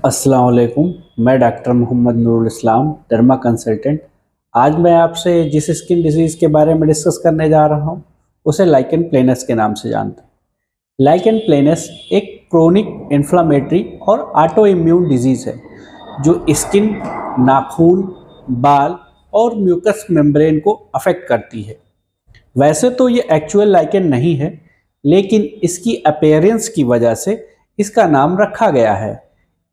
अस्सलाम वालेकुम। मैं डॉक्टर मोहम्मद नूरुल इस्लाम, डर्मा कंसल्टेंट। आज मैं आपसे जिस स्किन डिजीज़ के बारे में डिस्कस करने जा रहा हूँ उसे लाइकन प्लेनस के नाम से जानते हैं। लाइकन प्लेनस एक क्रोनिक इन्फ्लामेटरी और ऑटो इम्यून डिजीज़ है जो स्किन, नाखून, बाल और म्यूकस मेम्ब्रेन को अफेक्ट करती है। वैसे तो ये एक्चुअल लाइकन नहीं है, लेकिन इसकी अपीयरेंस की वजह से इसका नाम रखा गया है।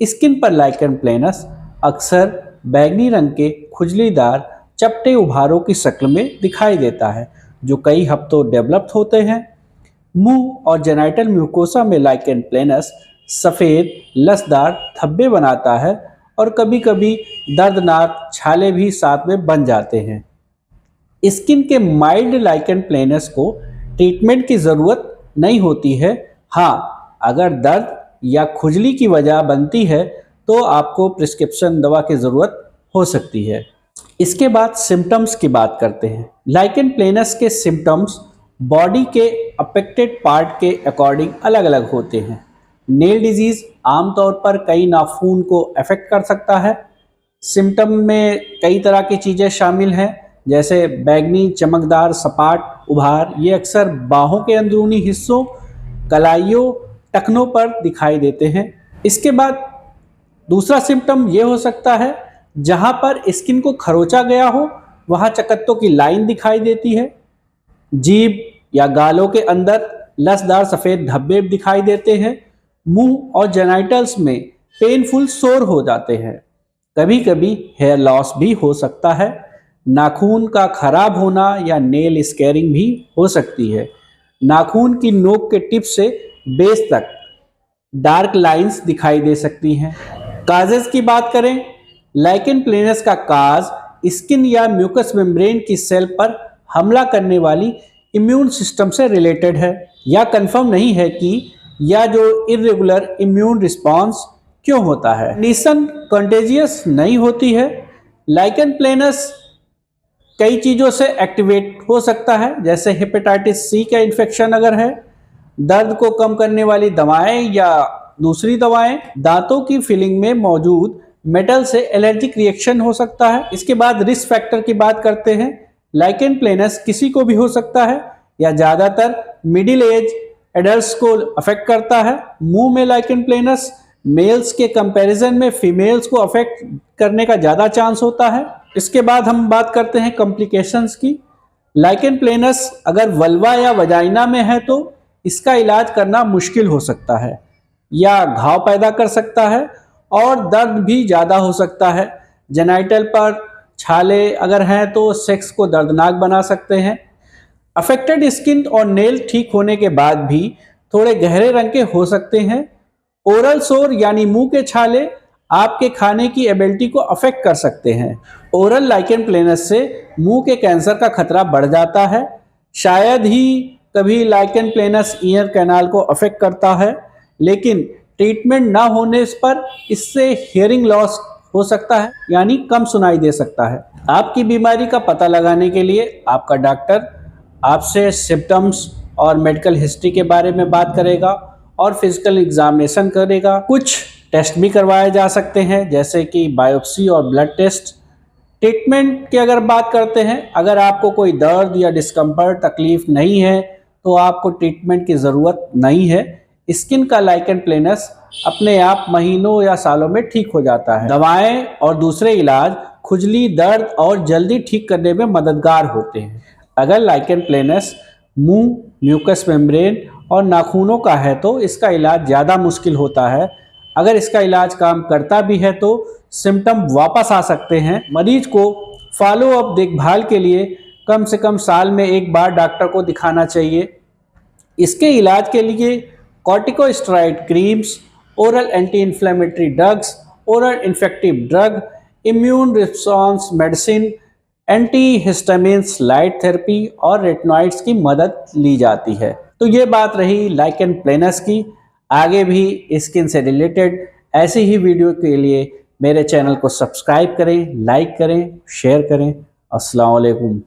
स्किन पर लाइकन प्लेनस अक्सर बैंगनी रंग के खुजलीदार चपटे उभारों की शक्ल में दिखाई देता है, जो कई हफ्तों डेवलप होते हैं। मुंह और जेनाइटल म्यूकोसा में लाइकन प्लेनस सफ़ेद लसदार धब्बे बनाता है और कभी-कभी दर्दनाक छाले भी साथ में बन जाते हैं। स्किन के माइल्ड लाइकन प्लेनस को ट्रीटमेंट की ज़रूरत नहीं होती है। हाँ, अगर दर्द या खुजली की वजह बनती है तो आपको प्रिस्क्रिप्शन दवा की ज़रूरत हो सकती है। इसके बाद सिम्टम्स की बात करते हैं। लाइकन प्लेनस के सिम्टम्स बॉडी के अफेक्टेड पार्ट के अकॉर्डिंग अलग अलग होते हैं। नेल डिजीज़ आमतौर पर कई नाखून को अफेक्ट कर सकता है। सिम्टम में कई तरह की चीज़ें शामिल हैं, जैसे बैंगनी चमकदार सपाट उभार। ये अक्सर बाहों के अंदरूनी हिस्सों, कलाइयों, टखनों पर दिखाई देते हैं। इसके बाद दूसरा सिम्टम ये हो सकता है, जहाँ पर स्किन को खरोचा गया हो वहाँ चकत्तों की लाइन दिखाई देती है। जीभ या गालों के अंदर लसदार सफ़ेद धब्बे दिखाई देते हैं। मुंह और जेनाइटल्स में पेनफुल सोर हो जाते हैं। कभी कभी हेयर लॉस भी हो सकता है। नाखून का खराब होना या नेल स्केरिंग भी हो सकती है। नाखून की नोक के टिप से बेस तक डार्क लाइंस दिखाई दे सकती हैं। काजेस की बात करें, लाइकन प्लेनस का काज स्किन या म्यूकस मेम्ब्रेन की सेल पर हमला करने वाली इम्यून सिस्टम से रिलेटेड है। यह कंफर्म नहीं है कि यह जो इरेगुलर इम्यून रिस्पॉन्स क्यों होता है। कंडीशन कंटेजियस नहीं होती है। लाइकन प्लेनस कई चीज़ों से एक्टिवेट हो सकता है, जैसे हेपेटाइटिस सी का इन्फेक्शन अगर है, दर्द को कम करने वाली दवाएं या दूसरी दवाएं, दांतों की फिलिंग में मौजूद मेटल से एलर्जिक रिएक्शन हो सकता है। इसके बाद रिस्क फैक्टर की बात करते हैं। लाइकन प्लेनस किसी को भी हो सकता है या ज़्यादातर मिडिल एज एडल्ट्स को अफेक्ट करता है। मुंह में लाइकन प्लेनस मेल्स के कंपैरिजन में फीमेल्स को अफेक्ट करने का ज़्यादा चांस होता है। इसके बाद हम बात करते हैं कॉम्प्लिकेशंस की। लाइकन प्लेनस अगर वल्वा या वजाइना में है तो इसका इलाज करना मुश्किल हो सकता है या घाव पैदा कर सकता है और दर्द भी ज़्यादा हो सकता है। जेनाइटल पर छाले अगर हैं तो सेक्स को दर्दनाक बना सकते हैं। अफेक्टेड स्किन और नेल ठीक होने के बाद भी थोड़े गहरे रंग के हो सकते हैं। ओरल सोर यानी मुंह के छाले आपके खाने की एबिलिटी को अफेक्ट कर सकते हैं। ओरल लाइकन प्लेनस से मुंह के कैंसर का खतरा बढ़ जाता है। शायद ही कभी लाइकन प्लेनस ईयर कैनाल को अफेक्ट करता है, लेकिन ट्रीटमेंट ना होने पर इससे हियरिंग लॉस हो सकता है, यानी कम सुनाई दे सकता है। आपकी बीमारी का पता लगाने के लिए आपका डॉक्टर आपसे सिम्टम्स और मेडिकल हिस्ट्री के बारे में बात करेगा और फिजिकल एग्जामिनेशन करेगा। कुछ टेस्ट भी करवाए जा सकते हैं, जैसे कि बायोप्सी और ब्लड टेस्ट। ट्रीटमेंट की अगर बात करते हैं, अगर आपको कोई दर्द या डिस्कम्फर्ट तकलीफ नहीं है तो आपको ट्रीटमेंट की ज़रूरत नहीं है। स्किन का लाइकन प्लेनस अपने आप महीनों या सालों में ठीक हो जाता है। दवाएं और दूसरे इलाज खुजली, दर्द और जल्दी ठीक करने में मददगार होते हैं। अगर लाइकन प्लेनस मुंह, म्यूकस मेम्ब्रेन और नाखूनों का है तो इसका इलाज ज़्यादा मुश्किल होता है। अगर इसका इलाज काम करता भी है तो सिम्टम वापस आ सकते हैं। मरीज को फॉलो अप देखभाल के लिए कम से कम साल में एक बार डॉक्टर को दिखाना चाहिए। इसके इलाज के लिए corticosteroid creams, oral anti inflammatory drugs, oral infective drug, immune response medicine, anti histamines, light therapy और रेटिनॉइड्स की मदद ली जाती है। तो ये बात रही लाइकन प्लेनस की। आगे भी स्किन से रिलेटेड ऐसी ही वीडियो के लिए मेरे चैनल को सब्सक्राइब करें, लाइक करें, शेयर करें। अस्सलाम वालेकुम।